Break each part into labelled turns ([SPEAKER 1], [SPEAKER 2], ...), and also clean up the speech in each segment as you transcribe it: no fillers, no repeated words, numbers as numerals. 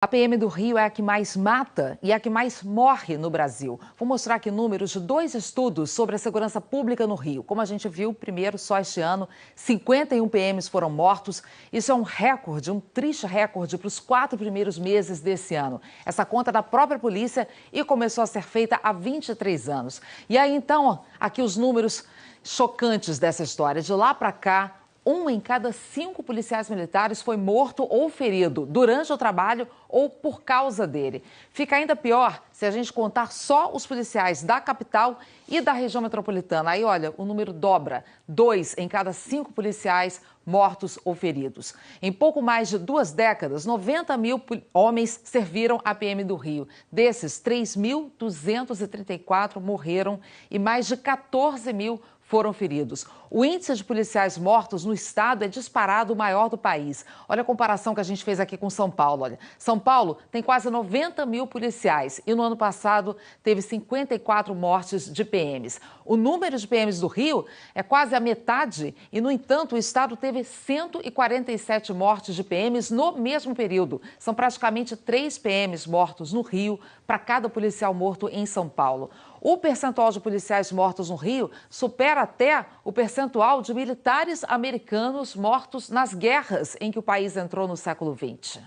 [SPEAKER 1] A PM do Rio é a que mais mata e a que mais morre no Brasil. Vou mostrar aqui números de 2 estudos sobre a segurança pública no Rio. Como a gente viu, primeiro, só este ano, 51 PMs foram mortos. Isso é um recorde, um triste recorde para os 4 primeiros meses desse ano. Essa conta é da própria polícia e começou a ser feita há 23 anos. E aí, então, aqui os números chocantes dessa história. De lá para cá, 1 em cada 5 policiais militares foi morto ou ferido durante o trabalho ou por causa dele. Fica ainda pior se a gente contar só os policiais da capital e da região metropolitana. Aí, olha, o número dobra. 2 em cada 5 policiais mortos ou feridos. Em pouco mais de 2 décadas, 90 mil homens serviram a PM do Rio. Desses, 3.234 morreram e mais de 14 mil foram feridos. O índice de policiais mortos no estado é disparado o maior do país. Olha a comparação que a gente fez aqui com São Paulo. Olha, São Paulo tem quase 90 mil policiais e no ano passado teve 54 mortes de PMs. O número de PMs do Rio é quase a metade e, no entanto, o estado teve 147 mortes de PMs no mesmo período. São praticamente 3 PMs mortos no Rio para cada policial morto em São Paulo. O percentual de policiais mortos no Rio supera até o percentual de militares americanos mortos nas guerras em que o país entrou no século XX.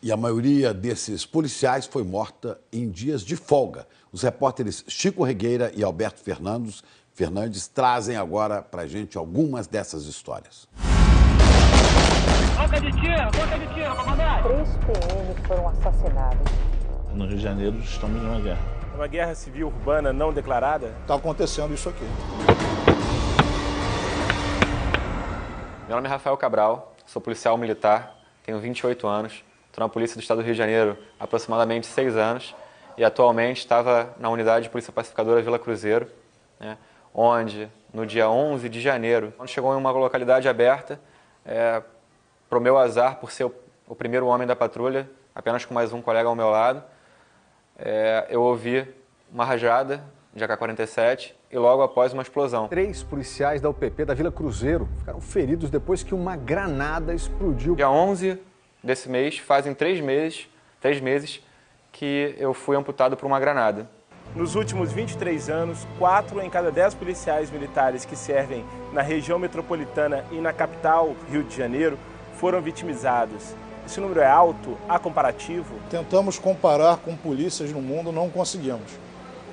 [SPEAKER 2] E a maioria desses policiais foi morta em dias de folga. Os repórteres Chico Regueira e Alberto Fernandes trazem agora para a gente algumas dessas histórias.
[SPEAKER 3] Boca de tiro, comandante!
[SPEAKER 4] 3 PMs foram assassinados.
[SPEAKER 5] No Rio de Janeiro estamos em uma guerra.
[SPEAKER 6] Uma guerra civil urbana não declarada?
[SPEAKER 7] Está acontecendo isso aqui.
[SPEAKER 8] Meu nome é Rafael Cabral, sou policial militar, tenho 28 anos, estou na Polícia do Estado do Rio de Janeiro há aproximadamente 6 anos e atualmente estava na unidade de Polícia Pacificadora Vila Cruzeiro, né, onde no dia 11 de janeiro, quando chegou em uma localidade aberta, para o meu azar, por ser o primeiro homem da patrulha, apenas com mais um colega ao meu lado, eu ouvi uma rajada de AK-47 e logo após uma explosão.
[SPEAKER 9] 3 policiais da UPP da Vila Cruzeiro ficaram feridos depois que uma granada explodiu.
[SPEAKER 8] Dia 11 desse mês, fazem 3 meses que eu fui amputado por uma granada.
[SPEAKER 6] Nos últimos 23 anos, 4 em cada 10 policiais militares que servem na região metropolitana e na capital, Rio de Janeiro, foram vitimizados. Esse número é alto, há comparativo?
[SPEAKER 7] Tentamos comparar com polícias no mundo, não conseguimos.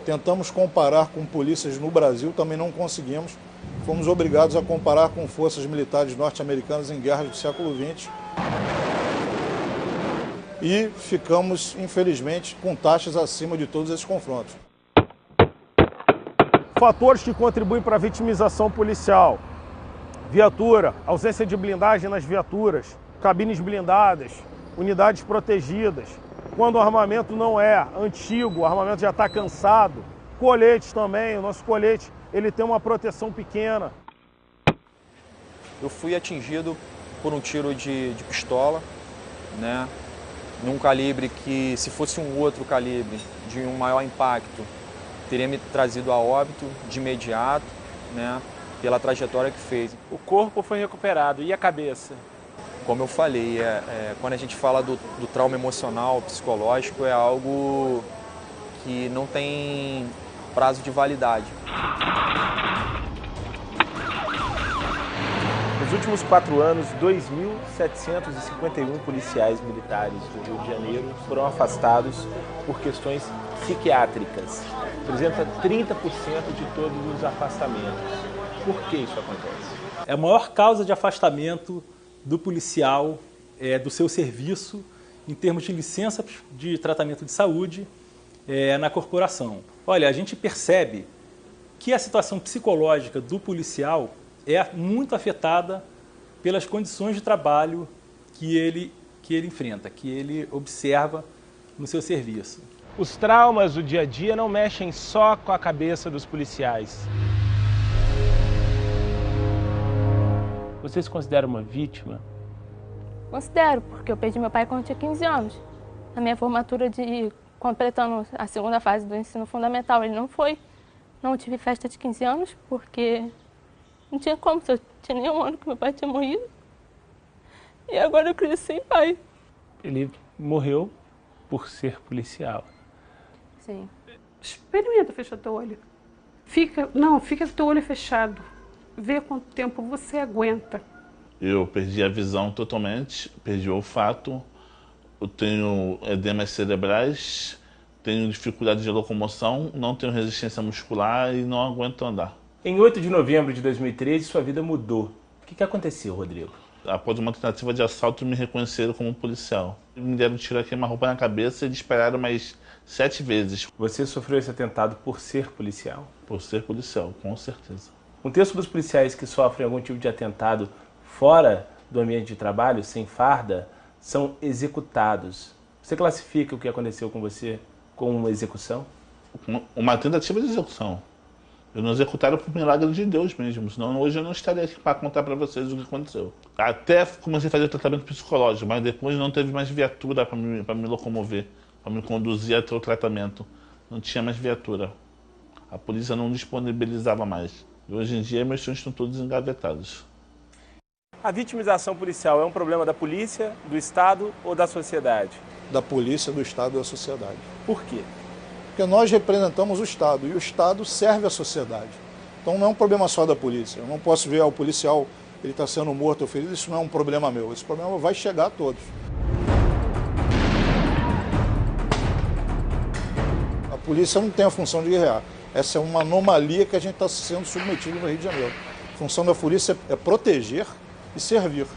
[SPEAKER 7] Tentamos comparar com polícias no Brasil, também não conseguimos. Fomos obrigados a comparar com forças militares norte-americanas em guerras do século XX. E ficamos, infelizmente, com taxas acima de todos esses confrontos.
[SPEAKER 6] Fatores que contribuem para a vitimização policial: viatura, ausência de blindagem nas viaturas, cabines blindadas, unidades protegidas. Quando o armamento não é antigo, o armamento já está cansado. Coletes também, o nosso colete ele tem uma proteção pequena.
[SPEAKER 10] Eu fui atingido por um tiro de pistola, né, num calibre que, se fosse um outro calibre de um maior impacto, teria me trazido a óbito de imediato, né, pela trajetória que fez.
[SPEAKER 6] O corpo foi recuperado, e a cabeça?
[SPEAKER 10] Como eu falei, quando a gente fala do trauma emocional, psicológico, é algo que não tem prazo de validade.
[SPEAKER 6] Nos últimos 4 anos, 2.751 policiais militares do Rio de Janeiro foram afastados por questões psiquiátricas. Representa 30% de todos os afastamentos. Por que isso acontece?
[SPEAKER 5] É a maior causa de afastamento do policial, do seu serviço, em termos de licença de tratamento de saúde na corporação. Olha, a gente percebe que a situação psicológica do policial é muito afetada pelas condições de trabalho que ele enfrenta, que ele observa no seu serviço.
[SPEAKER 6] Os traumas do dia a dia não mexem só com a cabeça dos policiais. Você se considera uma vítima?
[SPEAKER 11] Considero, porque eu perdi meu pai quando eu tinha 15 anos. Na minha formatura, completando a 2ª fase do ensino fundamental, ele não foi. Não tive festa de 15 anos, porque não tinha como, eu tinha nem um ano que meu pai tinha morrido. E agora eu cresci sem pai.
[SPEAKER 12] Ele morreu por ser policial.
[SPEAKER 11] Sim.
[SPEAKER 13] Experimenta fechar teu olho. Fica com teu olho fechado. Vê quanto tempo você aguenta.
[SPEAKER 12] Eu perdi a visão totalmente, perdi o olfato, eu tenho edemas cerebrais, tenho dificuldade de locomoção, não tenho resistência muscular e não aguento andar.
[SPEAKER 14] Em 8 de novembro de 2013, sua vida mudou. O que aconteceu, Rodrigo?
[SPEAKER 12] Após uma tentativa de assalto, me reconheceram como policial. Me deram um tiro a queima-roupa na cabeça e dispararam mais 7 vezes.
[SPEAKER 14] Você sofreu esse atentado por ser policial?
[SPEAKER 12] Por ser policial, com certeza.
[SPEAKER 14] Um terço dos policiais que sofrem algum tipo de atentado fora do ambiente de trabalho, sem farda, são executados. Você classifica o que aconteceu com você como uma execução?
[SPEAKER 12] Uma tentativa de execução. Eu não executaram por milagre de Deus mesmo, senão hoje eu não estaria aqui para contar para vocês o que aconteceu. Até comecei a fazer tratamento psicológico, mas depois não teve mais viatura para me locomover, para me conduzir até o tratamento. Não tinha mais viatura. A polícia não disponibilizava mais. E hoje em dia meus sonhos estão todos engavetados.
[SPEAKER 14] A vitimização policial é um problema da polícia, do Estado ou da sociedade?
[SPEAKER 7] Da polícia, do Estado e da sociedade.
[SPEAKER 14] Por quê?
[SPEAKER 7] Porque nós representamos o Estado e o Estado serve a sociedade. Então não é um problema só da polícia. Eu não posso ver o policial, ele está sendo morto ou ferido, isso não é um problema meu. Esse problema vai chegar a todos. A polícia não tem a função de guerrear. Essa é uma anomalia que a gente está sendo submetido no Rio de Janeiro. A função da polícia é proteger e servir.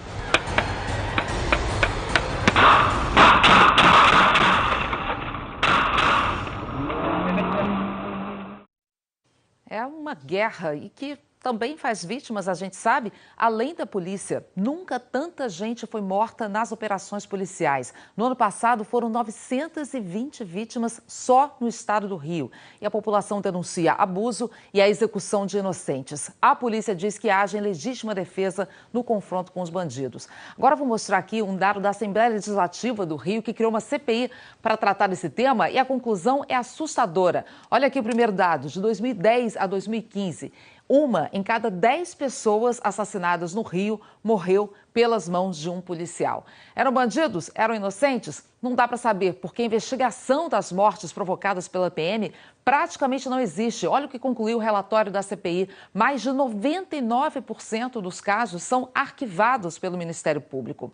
[SPEAKER 1] É uma guerra e que também faz vítimas, a gente sabe, além da polícia. Nunca tanta gente foi morta nas operações policiais. No ano passado, foram 920 vítimas só no estado do Rio. E a população denuncia abuso e a execução de inocentes. A polícia diz que age em legítima defesa no confronto com os bandidos. Agora vou mostrar aqui um dado da Assembleia Legislativa do Rio, que criou uma CPI para tratar desse tema, e a conclusão é assustadora. Olha aqui o primeiro dado, de 2010 a 2015. 1 em cada 10 pessoas assassinadas no Rio morreu pelas mãos de um policial. Eram bandidos? Eram inocentes? Não dá para saber, porque a investigação das mortes provocadas pela PM praticamente não existe. Olha o que concluiu o relatório da CPI. Mais de 99% dos casos são arquivados pelo Ministério Público.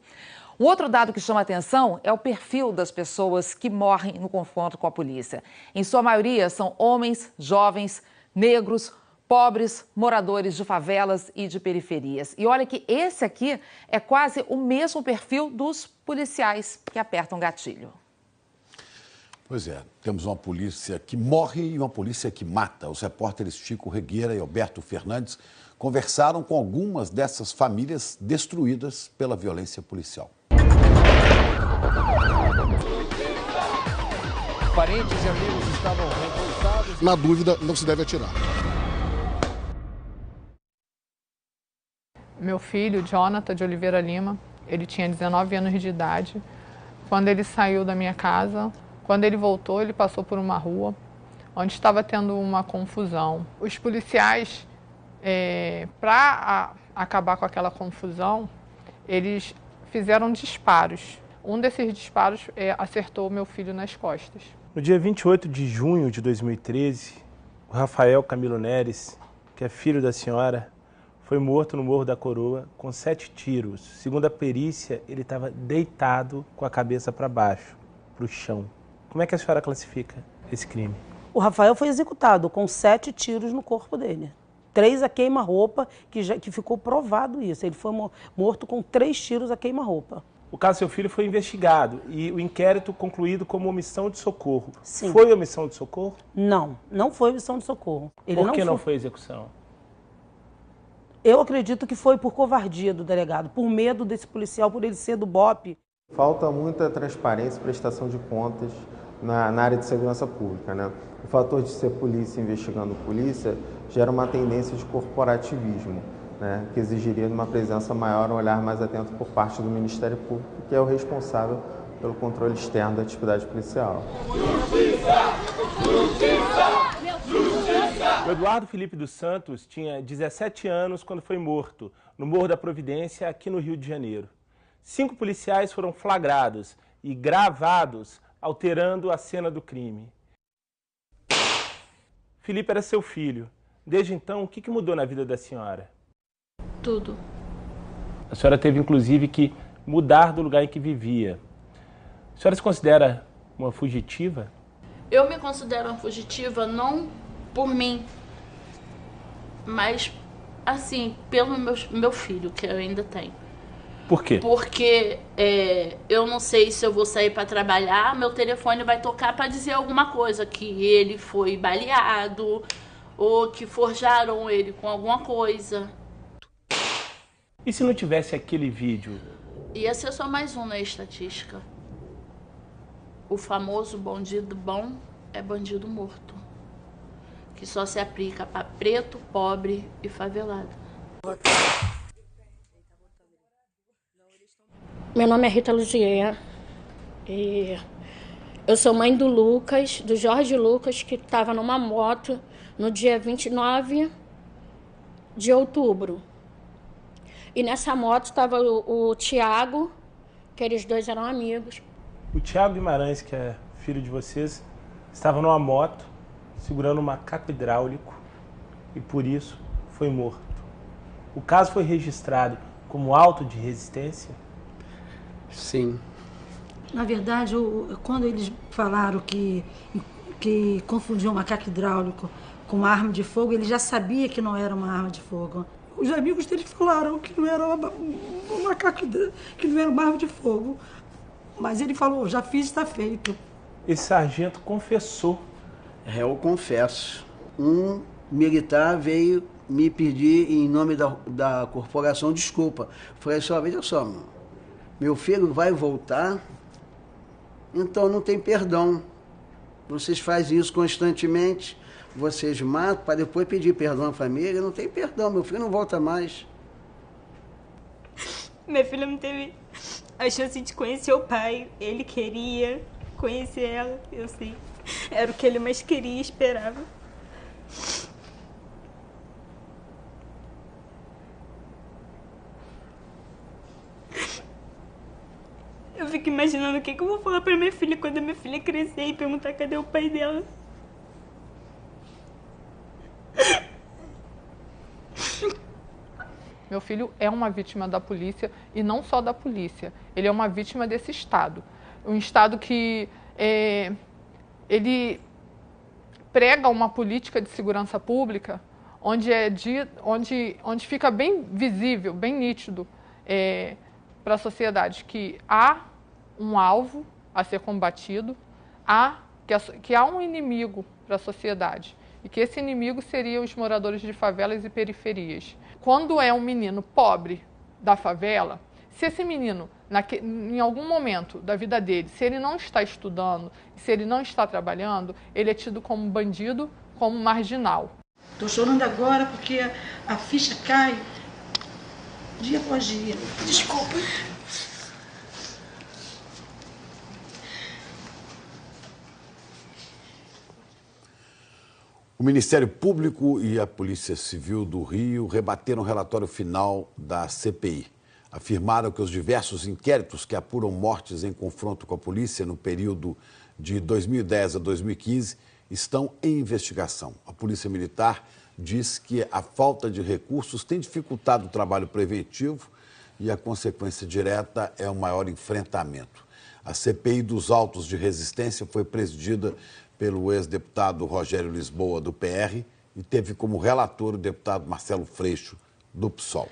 [SPEAKER 1] Um outro dado que chama a atenção é o perfil das pessoas que morrem no confronto com a polícia. Em sua maioria, são homens, jovens, negros, pobres, moradores de favelas e de periferias. E olha que esse aqui é quase o mesmo perfil dos policiais que apertam gatilho.
[SPEAKER 2] Pois é, temos uma polícia que morre e uma polícia que mata. Os repórteres Chico Regueira e Alberto Fernandes conversaram com algumas dessas famílias destruídas pela violência policial.
[SPEAKER 15] Parentes e amigos estavam revoltados.
[SPEAKER 16] Na dúvida, não se deve atirar.
[SPEAKER 17] Meu filho, Jonathan de Oliveira Lima, ele tinha 19 anos de idade. Quando ele saiu da minha casa, quando ele voltou, ele passou por uma rua onde estava tendo uma confusão. Os policiais, para acabar com aquela confusão, eles fizeram disparos. Um desses disparos acertou meu filho nas costas.
[SPEAKER 14] No dia 28 de junho de 2013, o Rafael Camilo Neres, que é filho da senhora, foi morto no Morro da Coroa com 7 tiros. Segundo a perícia, ele estava deitado com a cabeça para baixo, para o chão. Como é que a senhora classifica esse crime?
[SPEAKER 18] O Rafael foi executado com 7 tiros no corpo dele. 3 a queima-roupa, que ficou provado isso. Ele foi morto com 3 tiros a queima-roupa.
[SPEAKER 14] O caso do seu filho foi investigado e o inquérito concluído como omissão de socorro.
[SPEAKER 18] Sim.
[SPEAKER 14] Foi omissão de socorro?
[SPEAKER 18] Não, não foi omissão de socorro.
[SPEAKER 14] Por que não foi execução?
[SPEAKER 18] Eu acredito que foi por covardia do delegado, por medo desse policial, por ele ser do BOPE.
[SPEAKER 19] Falta muita transparência e prestação de contas na área de segurança pública, né? O fator de ser polícia investigando polícia gera uma tendência de corporativismo, né? Que exigiria uma presença maior, um olhar mais atento por parte do Ministério Público, que é o responsável pelo controle externo da atividade policial.
[SPEAKER 14] O Eduardo Felipe dos Santos tinha 17 anos quando foi morto no Morro da Providência, aqui no Rio de Janeiro. 5 policiais foram flagrados e gravados alterando a cena do crime. Felipe era seu filho. Desde então, o que mudou na vida da senhora?
[SPEAKER 11] Tudo.
[SPEAKER 14] A senhora teve, inclusive, que mudar do lugar em que vivia. A senhora se considera uma fugitiva?
[SPEAKER 16] Eu me considero uma fugitiva não por mim, mas, assim, pelo meu filho, que eu ainda tenho.
[SPEAKER 14] Por quê?
[SPEAKER 16] Porque eu não sei se eu vou sair para trabalhar, meu telefone vai tocar para dizer alguma coisa, que ele foi baleado ou que forjaram ele com alguma coisa.
[SPEAKER 14] E se não tivesse aquele vídeo?
[SPEAKER 16] Ia ser só mais um na estatística. O famoso bandido bom é bandido morto, que só se aplica para preto, pobre e favelado.
[SPEAKER 20] Meu nome é Rita Luzier e eu sou mãe do Lucas, do Jorge Lucas, que estava numa moto no dia 29 de outubro. E nessa moto estava o Tiago, que eles dois eram amigos.
[SPEAKER 14] O Tiago Guimarães, que é filho de vocês, estava numa moto segurando um macaco hidráulico e por isso foi morto. O caso foi registrado como auto de resistência?
[SPEAKER 21] Sim.
[SPEAKER 22] Na verdade, quando eles falaram que confundiam um macaco hidráulico com uma arma de fogo, ele já sabia que não era uma arma de fogo. Os amigos dele falaram que não era um macaco, que não era uma arma de fogo. Mas ele falou, já fiz, está feito.
[SPEAKER 14] Esse sargento confessou.
[SPEAKER 21] Eu confesso. Um militar veio me pedir, em nome da corporação, desculpa. Falei só, veja só, meu filho vai voltar, então não tem perdão. Vocês fazem isso constantemente, vocês matam para depois pedir perdão à família, não tem perdão, meu filho não volta mais.
[SPEAKER 23] Minha filha não teve a chance de conhecer o pai, ele queria conhecer ela, eu sei. Era o que ele mais queria e esperava. Eu fico imaginando o que eu vou falar pra minha filha quando a minha filha crescer e perguntar cadê o pai dela.
[SPEAKER 17] Meu filho é uma vítima da polícia e não só da polícia. Ele é uma vítima desse Estado. Um Estado que ele prega uma política de segurança pública onde fica bem visível, bem nítido para a sociedade que há um alvo a ser combatido, que há um inimigo para a sociedade e que esse inimigo seriam os moradores de favelas e periferias. Quando é um menino pobre da favela, se esse menino, em algum momento da vida dele, se ele não está estudando, se ele não está trabalhando, ele é tido como bandido, como marginal.
[SPEAKER 22] Estou chorando agora porque a ficha cai dia após dia. Desculpa.
[SPEAKER 2] O Ministério Público e a Polícia Civil do Rio rebateram o relatório final da CPI. Afirmaram que os diversos inquéritos que apuram mortes em confronto com a polícia no período de 2010 a 2015 estão em investigação. A Polícia Militar diz que a falta de recursos tem dificultado o trabalho preventivo e a consequência direta é o maior enfrentamento. A CPI dos autos de resistência foi presidida pelo ex-deputado Rogério Lisboa, do PR, e teve como relator o deputado Marcelo Freixo, do PSOL.